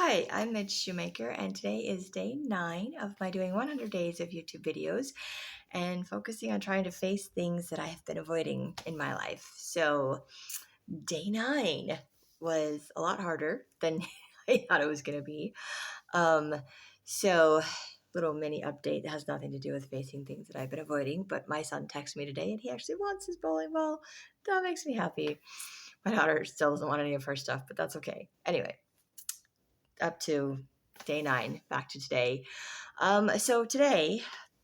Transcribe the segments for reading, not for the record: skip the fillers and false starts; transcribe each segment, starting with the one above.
Hi, I'm Midge Shoemaker, and today is day 9 of my doing 100 days of YouTube videos and focusing on trying to face things that I have been avoiding in my life. So, day 9 was a lot harder than I thought it was going to be. Um, so, little mini update that has nothing to do with facing things that I've been avoiding, but my son texted me today and he actually wants his bowling ball. That makes me happy. My daughter still doesn't want any of her stuff, but that's okay. Anyway, up to day 9, back to today. So today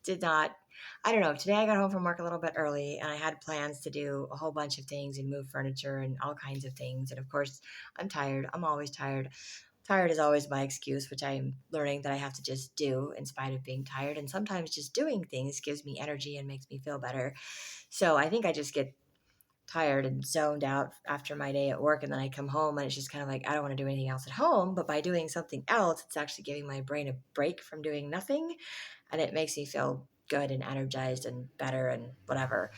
I don't know, today I got home from work a little bit early and I had plans to do a whole bunch of things and move furniture and all kinds of things. And of course, I'm tired. I'm always tired. Tired is always my excuse, which I'm learning that I have to just do in spite of being tired. And sometimes just doing things gives me energy and makes me feel better. So I think I just get tired and zoned out after my day at work, and then I come home and it's just kind of like I don't want to do anything else at home, but by doing something else it's actually giving my brain a break from doing nothing, and it makes me feel good and energized and better and whatever.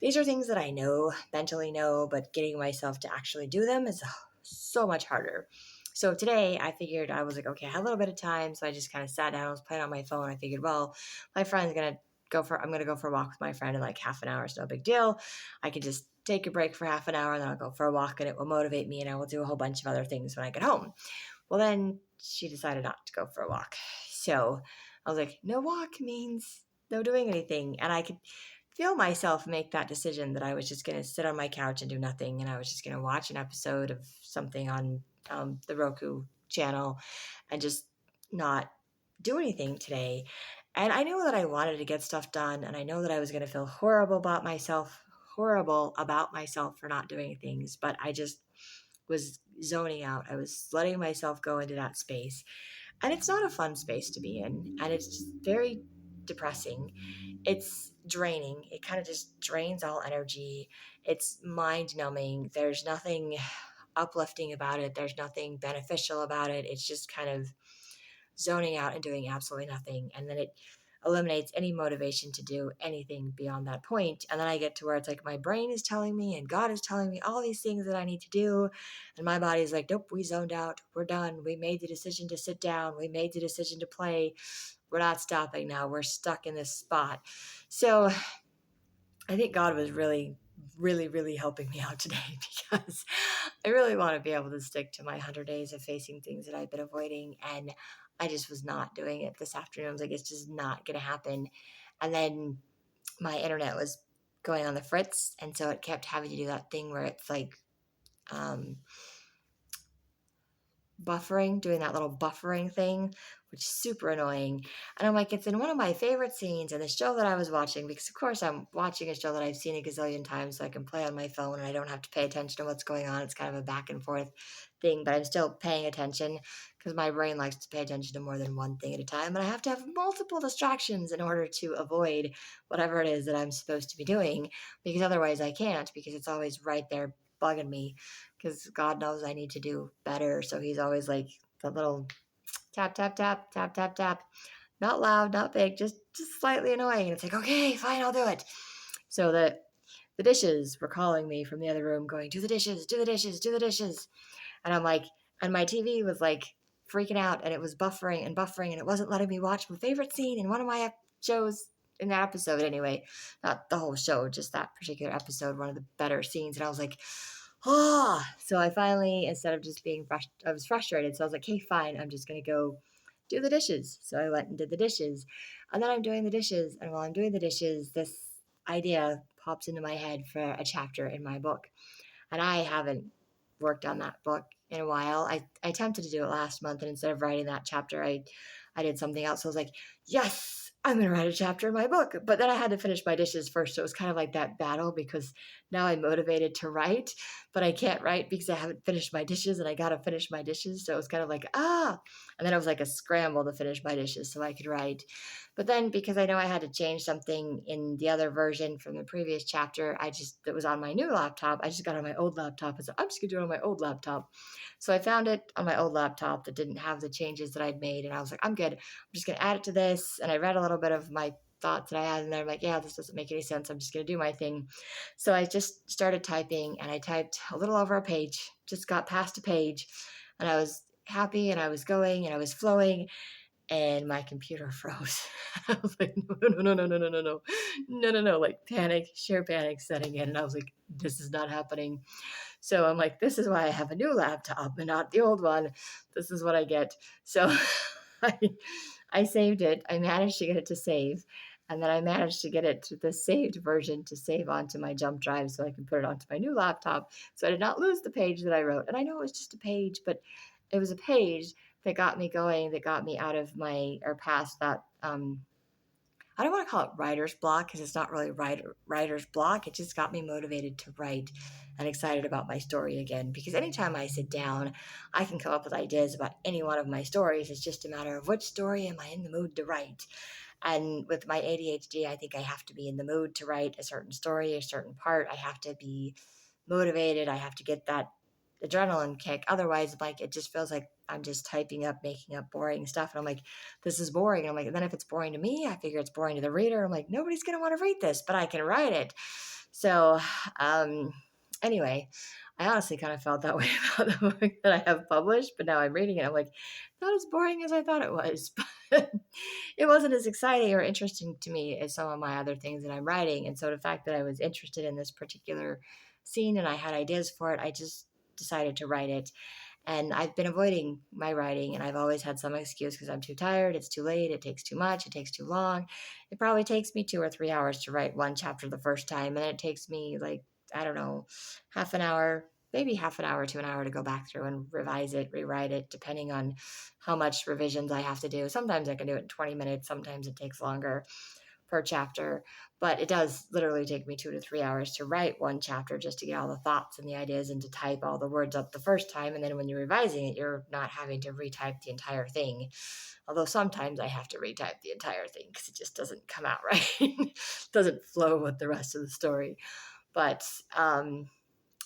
These are things that I know, mentally know, but getting myself to actually do them is so much harder. So today I figured, I was like, okay, I had a little bit of time, so I just kind of sat down. I was playing on my phone. I figured, well, my friend's gonna I'm gonna go for a walk with my friend in like half an hour. It's no big deal. I could just take a break for half an hour and then I'll go for a walk and it will motivate me and I will do a whole bunch of other things when I get home. Well, then she decided not to go for a walk. So I was like, no walk means no doing anything. And I could feel myself make that decision that I was just going to sit on my couch and do nothing. And I was just going to watch an episode of something on the Roku channel and just not do anything today. And I knew that I wanted to get stuff done. And I know that I was going to feel horrible about myself for not doing things. But I just was zoning out. I was letting myself go into that space. And it's not a fun space to be in. And it's just very depressing. It's draining. It kind of just drains all energy. It's mind numbing. There's nothing uplifting about it. There's nothing beneficial about it. It's just kind of zoning out and doing absolutely nothing. And then it eliminates any motivation to do anything beyond that point. And then I get to where it's like my brain is telling me and God is telling me all these things that I need to do. And my body's like, nope, we zoned out. We're done. We made the decision to sit down. We made the decision to play. We're not stopping now. We're stuck in this spot. So I think God was really helping me out today because I really want to be able to stick to my 100 days of facing things that I've been avoiding. And I just was not doing it this afternoon. I was like, it's just not going to happen. And then my internet was going on the fritz. And so it kept having to do that thing where it's like, doing that little buffering thing, which is super annoying. And I'm like, it's in one of my favorite scenes in the show that I was watching, because of course I'm watching a show that I've seen a gazillion times, so I can play on my phone and I don't have to pay attention to what's going on. It's kind of a back and forth thing, but I'm still paying attention because my brain likes to pay attention to more than one thing at a time. And I have to have multiple distractions in order to avoid whatever it is that I'm supposed to be doing, because otherwise I can't, because it's always right there bugging me, because God knows I need to do better. So he's always like the little tap, tap, tap, tap, tap, tap. Not loud, not big, just slightly annoying. And it's like, okay, fine, I'll do it. So the dishes were calling me from the other room going, do the dishes, do the dishes, do the dishes. And I'm like, and my TV was like freaking out and it was buffering and it wasn't letting me watch my favorite scene in one of my shows in that episode anyway. Not the whole show, just that particular episode, one of the better scenes. And I was like, so I finally, instead of just being I was frustrated. So I was like, hey, fine, I'm just going to go do the dishes. So I went and did the dishes. And then I'm doing the dishes. And while I'm doing the dishes, this idea pops into my head for a chapter in my book. And I haven't worked on that book in a while. I attempted to do it last month. And instead of writing that chapter, I did something else. So I was like, yes, I'm going to write a chapter in my book. But then I had to finish my dishes first. So it was kind of like that battle, because now I'm motivated to write, but I can't write because I haven't finished my dishes and I got to finish my dishes. So it was kind of like, and then it was like a scramble to finish my dishes so I could write. But then because I know I had to change something in the other version from the previous chapter, it was on my new laptop. I just got on my old laptop and said, I'm just going to do it on my old laptop. So I found it on my old laptop that didn't have the changes that I'd made. And I was like, I'm good. I'm just going to add it to this. And I read a little bit of my thoughts that I had, and then I'm like, yeah, this doesn't make any sense. I'm just going to do my thing. So I just started typing, and I typed a little over a page, just got past a page, and I was happy and I was going and I was flowing and my computer froze. I was like, no, no, no, no, no, no, no, no, no, no, no, like panic, sheer panic setting in. And I was like, this is not happening. So I'm like, this is why I have a new laptop and not the old one. This is what I get. So I, I saved it. I managed to get it to save. And then I managed to get it to the saved version to save onto my jump drive so I can put it onto my new laptop. So I did not lose the page that I wrote. And I know it was just a page, but it was a page that got me going, that got me out of my, or past that, I don't want to call it writer's block because it's not really writer's block. It just got me motivated to write and excited about my story again. Because anytime I sit down, I can come up with ideas about any one of my stories. It's just a matter of which story am I in the mood to write. And with my ADHD, I think I have to be in the mood to write a certain story, a certain part. I have to be motivated. I have to get that adrenaline kick. Otherwise, like it just feels like I'm just typing up, making up boring stuff. And I'm like, this is boring. And I'm like, and then if it's boring to me, I figure it's boring to the reader. I'm like, nobody's gonna want to read this, but I can write it. So anyway, I honestly kind of felt that way about the book that I have published, but now I'm reading it. I'm like, not as boring as I thought it was. But it wasn't as exciting or interesting to me as some of my other things that I'm writing. And so the fact that I was interested in this particular scene and I had ideas for it, I just decided to write it. And I've been avoiding my writing, and I've always had some excuse because I'm too tired, it's too late, it takes too much, it takes too long. It probably takes me 2 or 3 hours to write one chapter the first time, and it takes me like, I don't know, half an hour, maybe half an hour to an hour to go back through and revise it, rewrite it, depending on how much revisions I have to do. Sometimes I can do it in 20 minutes, sometimes it takes longer per chapter, but it does literally take me 2 to 3 hours to write one chapter just to get all the thoughts and the ideas and to type all the words up the first time. And then when you're revising it, you're not having to retype the entire thing. Although sometimes I have to retype the entire thing because it just doesn't come out right. It doesn't flow with the rest of the story. But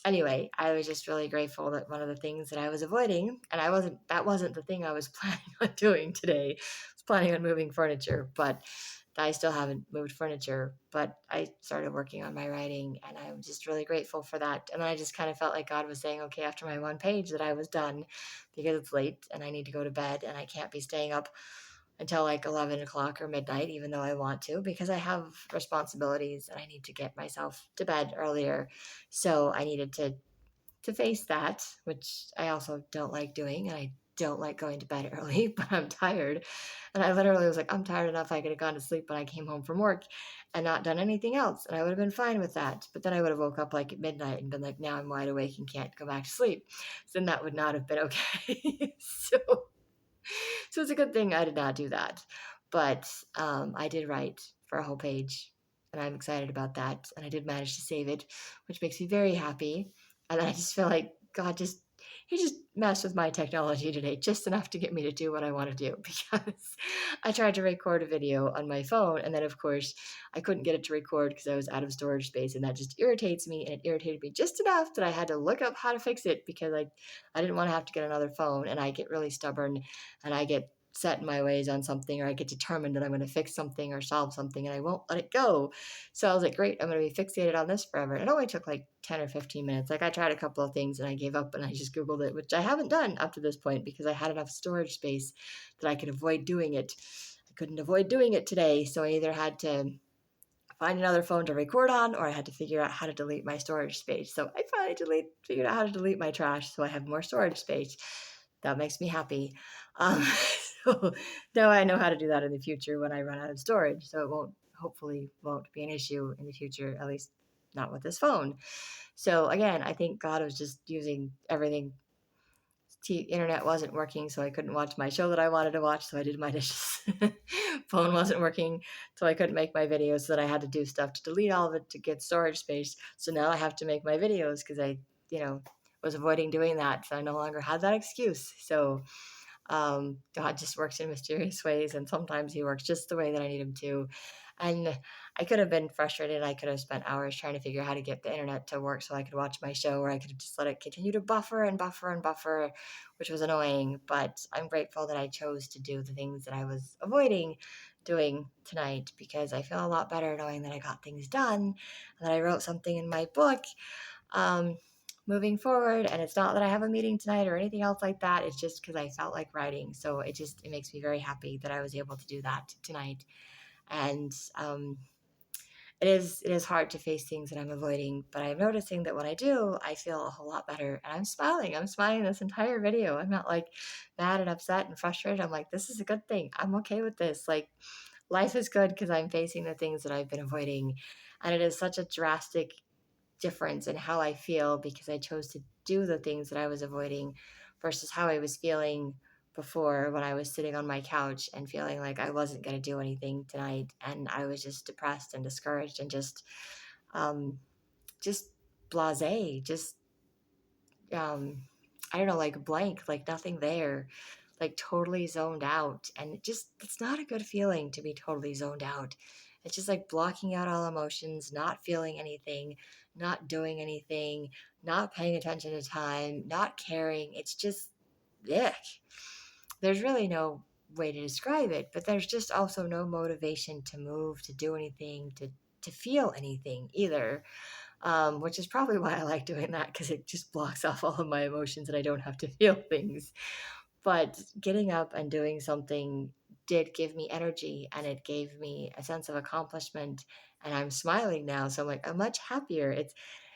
anyway, I was just really grateful that one of the things that I was avoiding, and that wasn't the thing I was planning on doing today. I was planning on moving furniture, but I still haven't moved furniture, but I started working on my writing and I'm just really grateful for that. And I just kind of felt like God was saying, okay, after my one page that I was done because it's late and I need to go to bed and I can't be staying up until like 11 o'clock or midnight, even though I want to, because I have responsibilities and I need to get myself to bed earlier. So I needed to face that, which I also don't like doing. And I don't like going to bed early, but I'm tired. And I literally was like, I'm tired enough. I could have gone to sleep when I came home from work and not done anything else. And I would have been fine with that. But then I would have woke up like at midnight and been like, now I'm wide awake and can't go back to sleep. So then that would not have been okay. So it's a good thing I did not do that. But I did write for a whole page, and I'm excited about that. And I did manage to save it, which makes me very happy. And I just feel like God just he just messed with my technology today just enough to get me to do what I want to do because I tried to record a video on my phone and then of course I couldn't get it to record because I was out of storage space and that just irritates me and it irritated me just enough that I had to look up how to fix it because I didn't want to have to get another phone and I get really stubborn and I get set in my ways on something or I get determined that I'm going to fix something or solve something and I won't let it go. So I was like, great, I'm going to be fixated on this forever. It only took like 10 or 15 minutes. Like I tried a couple of things and I gave up and I just Googled it, which I haven't done up to this point because I had enough storage space that I could avoid doing it. I couldn't avoid doing it today. So I either had to find another phone to record on or I had to figure out how to delete my storage space. So I finally figured out how to delete my trash so I have more storage space. That makes me happy. Um, so now I know how to do that in the future when I run out of storage. So it hopefully won't be an issue in the future, at least not with this phone. So again, I think God was just using everything. Internet wasn't working, so I couldn't watch my show that I wanted to watch, so I did my dishes. Phone wasn't working, so I couldn't make my videos, so that I had to do stuff to delete all of it to get storage space. So now I have to make my videos because you know, was avoiding doing that, so I no longer had that excuse. So God just works in mysterious ways, and sometimes He works just the way that I need Him to. And I could have been frustrated. I could have spent hours trying to figure out how to get the internet to work so I could watch my show, or I could have just let it continue to buffer and buffer and buffer, which was annoying. But I'm grateful that I chose to do the things that I was avoiding doing tonight because I feel a lot better knowing that I got things done and that I wrote something in my book. Um, moving forward. And it's not that I have a meeting tonight or anything else like that. It's just because I felt like writing. So it makes me very happy that I was able to do that tonight. And it is hard to face things that I'm avoiding, but I'm noticing that when I do, I feel a whole lot better. And I'm smiling. I'm smiling this entire video. I'm not like mad and upset and frustrated. I'm like, this is a good thing. I'm okay with this. Like, life is good because I'm facing the things that I've been avoiding. And it is such a drastic difference in how I feel because I chose to do the things that I was avoiding versus how I was feeling before when I was sitting on my couch and feeling like I wasn't going to do anything tonight, and I was just depressed and discouraged and um just blasé, just um I don't know, like blank, like nothing there, like totally zoned out. And it's not a good feeling to be totally zoned out. It's just like blocking out all emotions, not feeling anything, not doing anything, not paying attention to time, not caring. It's just ick. There's really no way to describe it, but there's just also no motivation to move, to do anything, to feel anything either, which is probably why I like doing that because it just blocks off all of my emotions and I don't have to feel things. But getting up and doing something did give me energy and it gave me a sense of accomplishment. And I'm smiling now. So I'm much happier.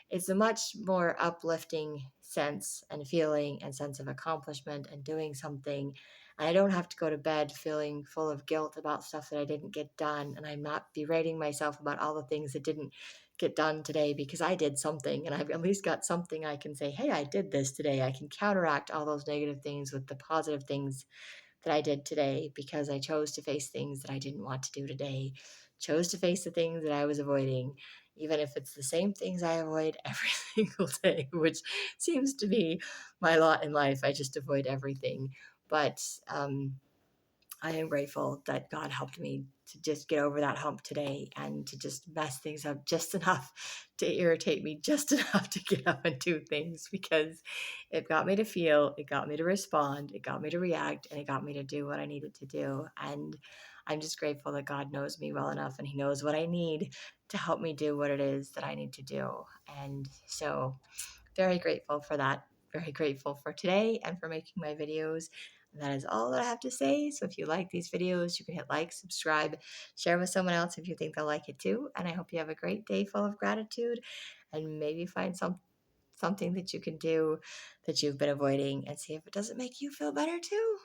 It's a much more uplifting sense and feeling and sense of accomplishment and doing something. And I don't have to go to bed feeling full of guilt about stuff that I didn't get done. And I'm not berating myself about all the things that didn't get done today because I did something and I've at least got something I can say, hey, I did this today. I can counteract all those negative things with the positive things that I did today because I chose to face things that I didn't want to do today, chose to face the things that I was avoiding, even if it's the same things I avoid every single day, which seems to be my lot in life. I just avoid everything. But I am grateful that God helped me to just get over that hump today and to just mess things up just enough to irritate me, just enough to get up and do things because it got me to feel, it got me to respond, it got me to react, and it got me to do what I needed to do. And I'm just grateful that God knows me well enough and He knows what I need to help me do what it is that I need to do. And so, very grateful for that. Very grateful for today and for making my videos. And that is all that I have to say. So if you like these videos, you can hit like, subscribe, share with someone else if you think they'll like it too. And I hope you have a great day full of gratitude and maybe find something that you can do that you've been avoiding and see if it doesn't make you feel better too.